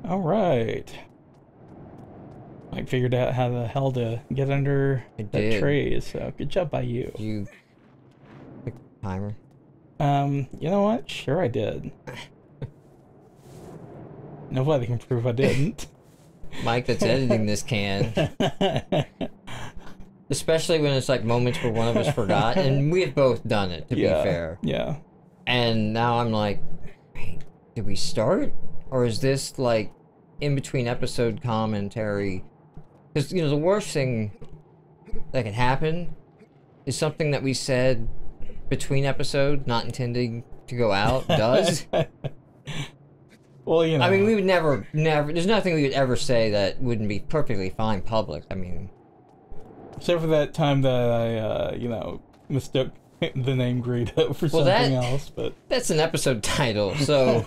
All right. I figured out how the hell to get under that tray, so good job by you. You pick the timer? You know what? Sure I did. Nobody can prove I didn't. Mike that's editing this can. Especially when it's like moments where one of us forgot, and we have both done it, to be fair. Yeah. And now I'm like, hey, did we start? Or is this like in between episode commentary? Because, you know, the worst thing that could happen is something that we said between episodes, not intending to go out, does. Well, you know. I mean, we would never, there's nothing we would ever say that wouldn't be perfectly fine public. I mean. Except for that time that I, you know, mistook the name Greedo for something else, but... That's an episode title, so...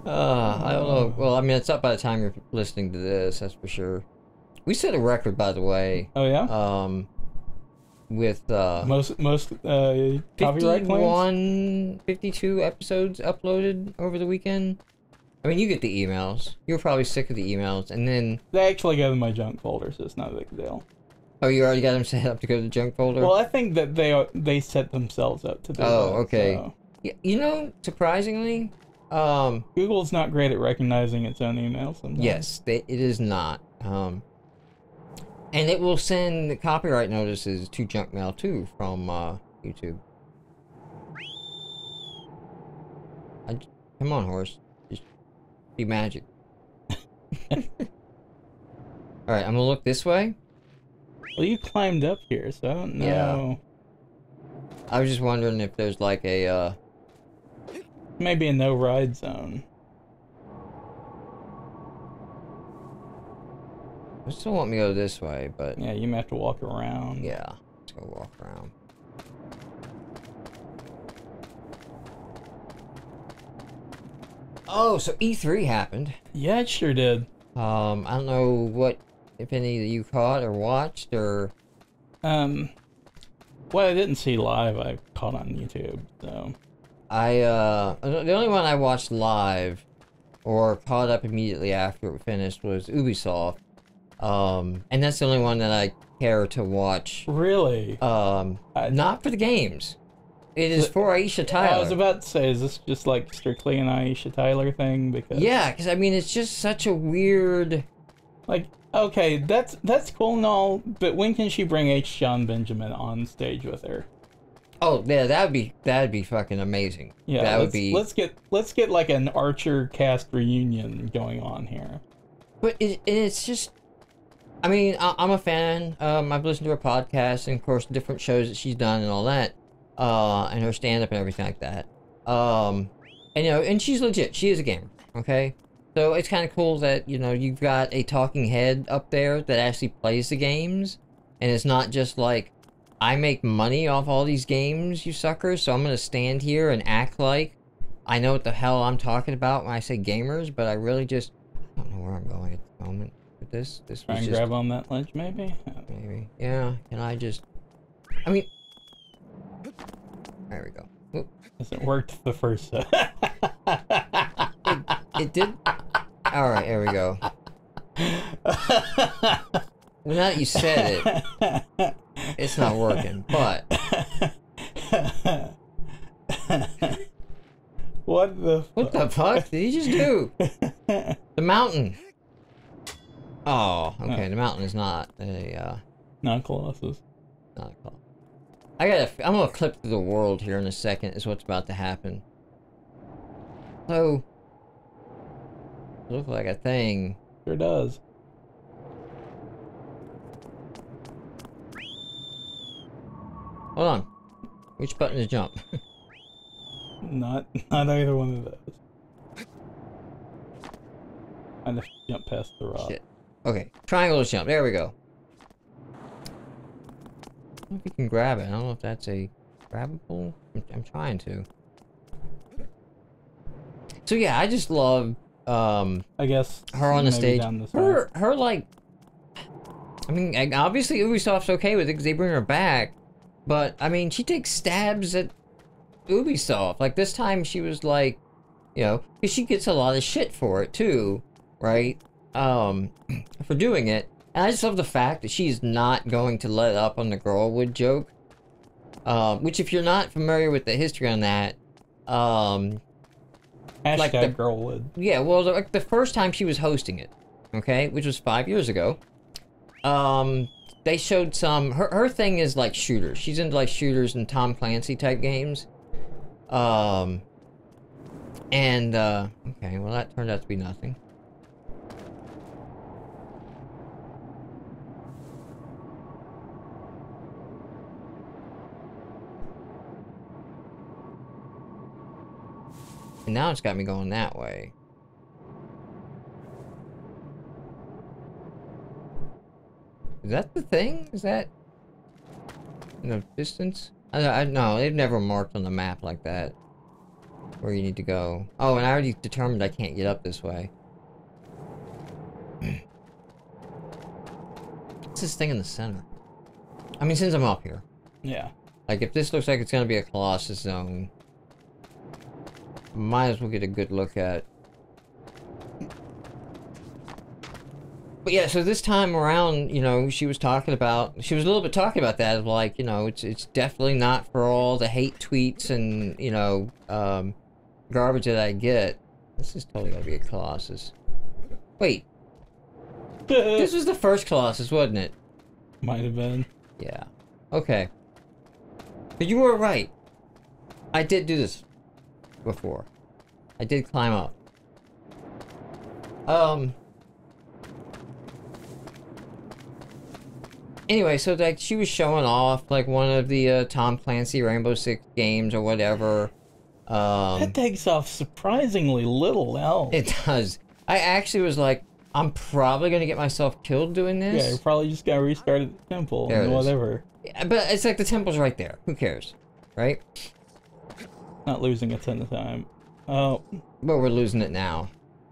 I don't know. Well, I mean, it's up by the time you're listening to this, that's for sure. We set a record, by the way. Oh, yeah? With, most copyright claims? 52 episodes uploaded over the weekend. I mean, you get the emails. You're probably sick of the emails, and then... They actually go in my junk folder, so it's not a big deal. Oh, you already got them set up to go to the junk folder? Well, I think that they set themselves up to do that. Oh, okay. So. You know, surprisingly... Google's not great at recognizing its own emails sometimes. Yes, it is not. And it will send the copyright notices to junk mail, too, from YouTube. Come on, horse. Just be magic. Alright, I'm gonna look this way. Well, you climbed up here, so I don't know. Yeah. I was just wondering if there's like a, maybe a no-ride zone. I still want me to go this way, but... Yeah, you may have to walk around. Yeah, let's go walk around. Oh, so E3 happened. Yeah, it sure did. I don't know what, if any of you caught or watched, or... What I didn't see live, I caught on YouTube, so... The only one I watched live, or caught up immediately after it finished, was Ubisoft. And that's the only one that I care to watch. Really? Not for the games. It is for Aisha Tyler. I was about to say, is this just like strictly an Aisha Tyler thing? Because yeah, because I mean, it's just such a weird... Like, okay, that's cool and all, but when can she bring H. John Benjamin on stage with her? Oh yeah, that'd be fucking amazing. Yeah, that would be. Let's get like an Archer cast reunion going on here. But it's just, I mean, I'm a fan. I've listened to her podcast and of course different shows that she's done and all that, and her stand up and everything like that. And you know, and she's legit. She is a gamer. Okay, so it's kind of cool that, you know, you've got a talking head up there that actually plays the games, and it's not just like, I make money off all these games, you suckers, so I'm gonna stand here and act like I know what the hell I'm talking about when I say gamers, but I really just... I don't know where I'm going at the moment with this. This Try was and just... grab on that ledge, maybe? Maybe. Yeah, can I just... I mean... There we go. Oop. It worked the first set. It did? Alright, there we go. Well, now that you said it... It's not working, but... What the fuck? What the fuck did he just do? The mountain. Oh, okay, No. the mountain is not a, Not Colossus. not a call. I'm gonna clip through the world here in a second, is what's about to happen. So... Look like a thing. Sure does. Hold on. Which button is jump? Not either one of those. I have to jump past the rock. Shit. Okay, triangle is jump. There we go. I don't know if you can grab it. I don't know if that's a grabbable. I'm trying to. So yeah, I just love I guess her on the stage. down the Her like, I mean, obviously Ubisoft's okay with it because they bring her back, but I mean, she takes stabs at Ubisoft. Like this time, she was like, You know, because she gets a lot of shit for it too, right? For doing it. And I just love the fact that she's not going to let up on the girlwood joke. Which, if you're not familiar with the history on that, Hashtag like girlwood. Yeah, well, like the first time she was hosting it, okay, which was 5 years ago, they showed some, her thing is like shooters. She's into like shooters and Tom Clancy type games. Okay, well that turned out to be nothing. And now it's got me going that way. Is that the thing? Is that in the distance? I no, they've never marked on the map like that where you need to go. Oh, and I already determined I can't get up this way. What's this thing in the center? I mean, since I'm up here. Yeah. Like, if this looks like it's gonna be a Colossus zone, might as well get a good look at. But yeah, so this time around, you know, she was a little bit talking about that, of like, you know, it's definitely not for all the hate tweets and, you know, garbage that I get. This is totally gonna be a Colossus. Wait. This was the first Colossus, wasn't it? Might have been. Yeah. Okay. But you were right. I did do this before. I did climb up. Anyway, so like she was showing off like one of the Tom Clancy Rainbow Six games or whatever. That takes off surprisingly little else. It does. I actually was like, I'm probably gonna get myself killed doing this. Yeah, you probably just gotta restart at the temple and whatever. Yeah, but it's like the temple's right there. Who cares, right? Not losing a ton of time. Oh. But we're losing it now.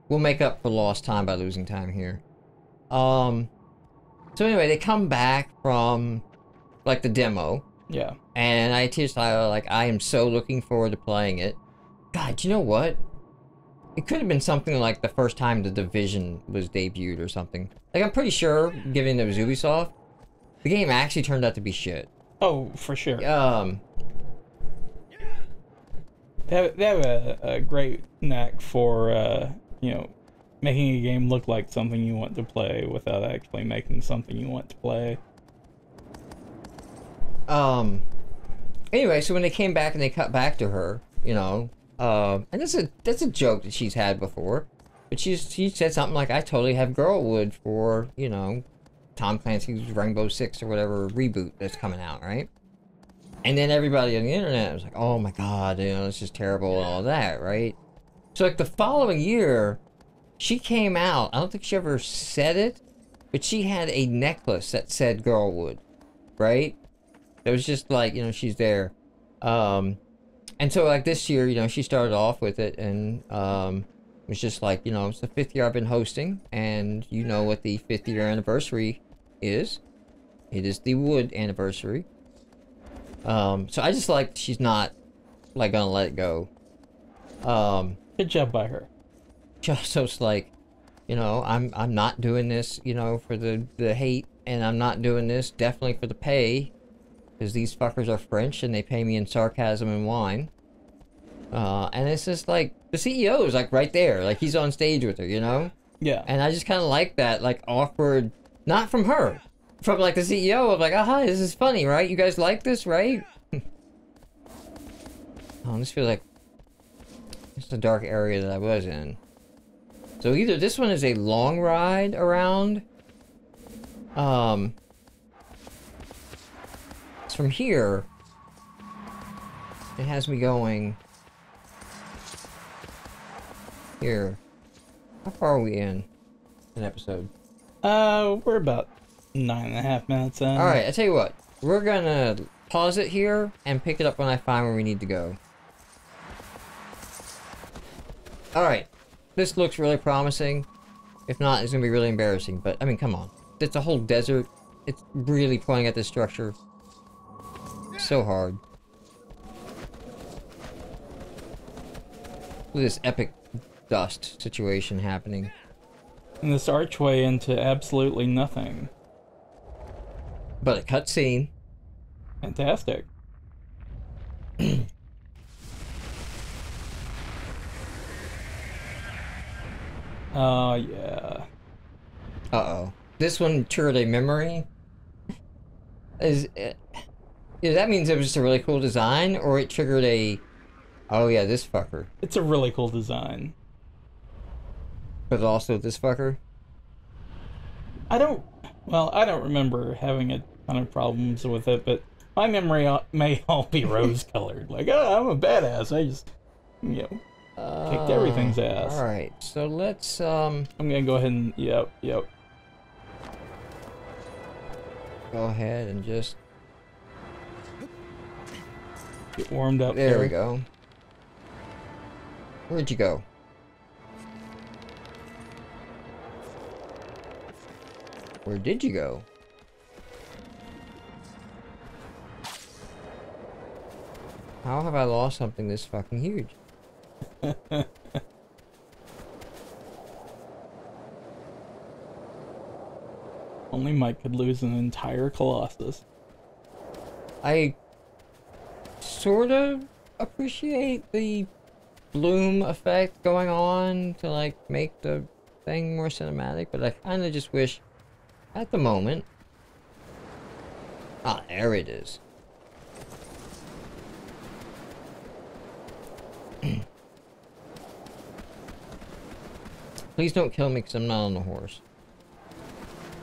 We'll make up for lost time by losing time here. So anyway, they come back from, like, the demo. Yeah. And I just, like, I am so looking forward to playing it. God, you know what? It could have been something like the first time The Division was debuted or something. Like, I'm pretty sure, given it was Ubisoft, the game actually turned out to be shit. Oh, for sure. They have a great knack for, you know, making a game look like something you want to play without actually making something you want to play. Anyway, so when they came back and they cut back to her, you know, and that's a joke that she's had before, but she said something like, I totally have girlwood for, you know, Tom Clancy's Rainbow Six or whatever reboot that's coming out, right? And then everybody on the internet was like, oh my god, you know, this is terrible and all that, right? So like the following year, she came out, I don't think she ever said it, but she had a necklace that said girlwood, right? It was just like, you know, she's there. And so like this year, you know, she started off with it and it was just like, you know, it's the 5th year I've been hosting, and you know what the 5th year anniversary is. It is the wood anniversary. So I just like she's not like gonna let it go. Good job by her. So it's like, you know, I'm not doing this, you know, for the hate, and I'm not doing this definitely for the pay, because these fuckers are French and they pay me in sarcasm and wine. And it's just like the CEO is like right there, like he's on stage with her, you know. Yeah. And I just kind of like that, like awkward, not from her, from like the CEO of like, oh hi, this is funny, right? You guys like this, right? Oh, this feels like it's the dark area that I was in. So either this one is a long ride around. It's from here. It has me going here. How far are we in an episode? We're about 9.5 minutes in. Alright, I tell you what. We're gonna pause it here and pick it up when I find where we need to go. Alright. This looks really promising. If not, it's gonna be really embarrassing. But, I mean, come on. It's a whole desert. It's really pointing at this structure. So hard. this epic dust situation happening. And this archway into absolutely nothing. But a cutscene. Fantastic. Oh, yeah. Uh-oh. This one triggered a memory? Yeah, that means it was just a really cool design, or it triggered a... Oh yeah, this fucker. It's a really cool design. But also this fucker? I don't remember having a ton of problems with it, but my memory may all be rose-colored. Like, oh, I'm a badass. I just, kicked everything's ass. Alright, so let's, I'm gonna go ahead and, yep. Go ahead and just... Get warmed up. There we go. Where'd you go? Where did you go? How have I lost something this fucking huge? Only Mike could lose an entire Colossus. I sort of appreciate the bloom effect going on to like make the thing more cinematic, but I kind of just wish at the moment... Ah, there it is. Please don't kill me because I'm not on the horse.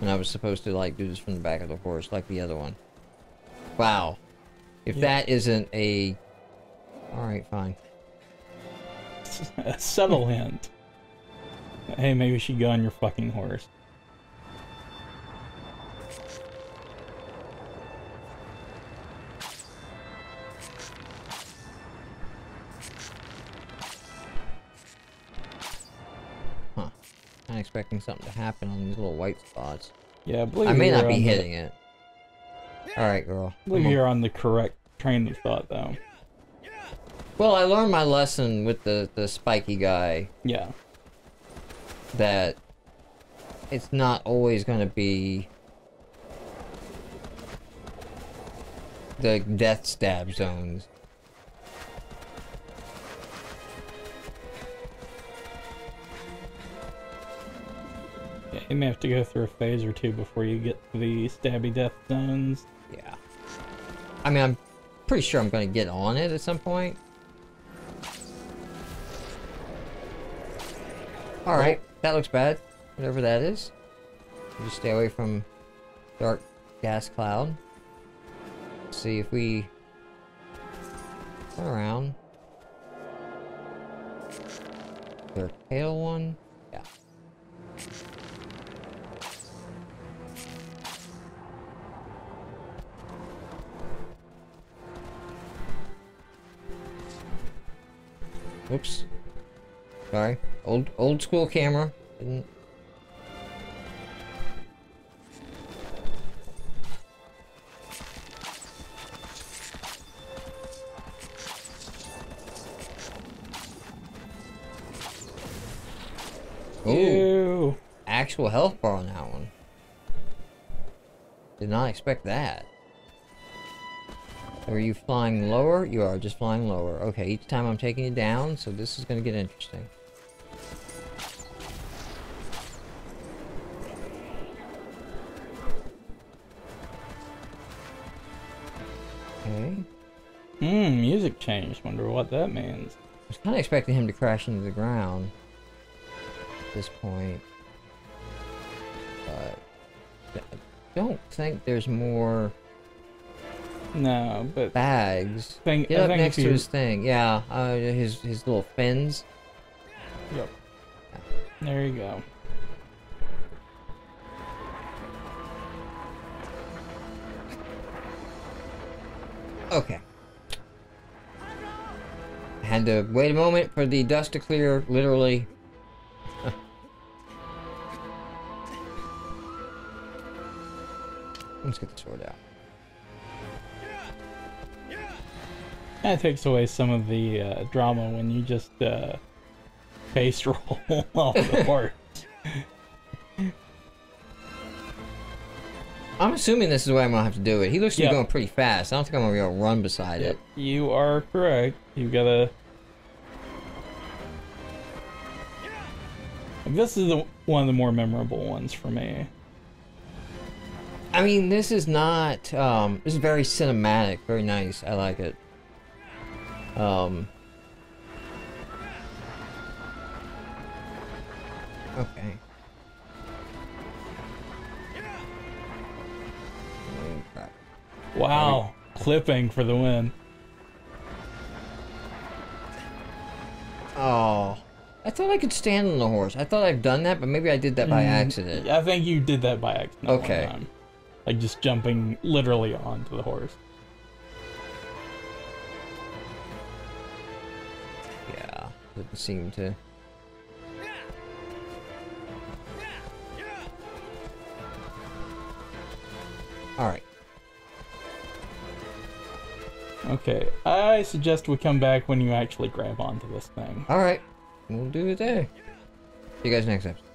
And I was supposed to like do this from the back of the horse like the other one. Wow. If that isn't a... Alright, fine. A subtle hint. Hey, maybe we should go on your fucking horse. Huh. I'm expecting something to happen on these little white spots. Yeah, I I may not be hitting it. Alright, girl. I believe you're on the correct train of thought, though. Well, I learned my lesson with the spiky guy. Yeah. That it's not always going to be the death stab zones. Yeah, you may have to go through a phase or two before you get to the stabby death zones. Yeah. I mean, I'm pretty sure I'm going to get on it at some point. Alright, that looks bad. Whatever that is. Just stay away from dark gas cloud. Let's see if we turn around. Is there a pale one? Yeah. Oops. Sorry. Old school camera. Didn't... Ooh. Actual health bar on that one. Did not expect that. Are you flying lower? You are just flying lower. Okay, each time I'm taking you down, so this is going to get interesting. Okay. Music changed. Wonder what that means. I was kind of expecting him to crash into the ground at this point. But I don't think there's more... No, but bags. Get up next to his thing. Yeah, his little fins. Yep. There you go. Okay. I had to wait a moment for the dust to clear, literally. Let's get the sword out. That takes away some of the drama when you just paste roll off the horse. I'm assuming this is the way I'm gonna have to do it. He looks to be Yep. going pretty fast. I don't think I'm gonna be able to run beside it. You are correct. You gotta. This is one of the more memorable ones for me. I mean, this is not. This is very cinematic, very nice. I like it. Okay. Oh, crap. Wow, clipping for the win. Oh, I thought I could stand on the horse. I thought I've done that, but maybe I did that by accident. I think you did that by accident. Okay. One time. Like just jumping literally onto the horse. Yeah, didn't seem to. All right. Okay, I suggest we come back when you actually grab onto this thing. All right. We'll do it there. See you guys next episode.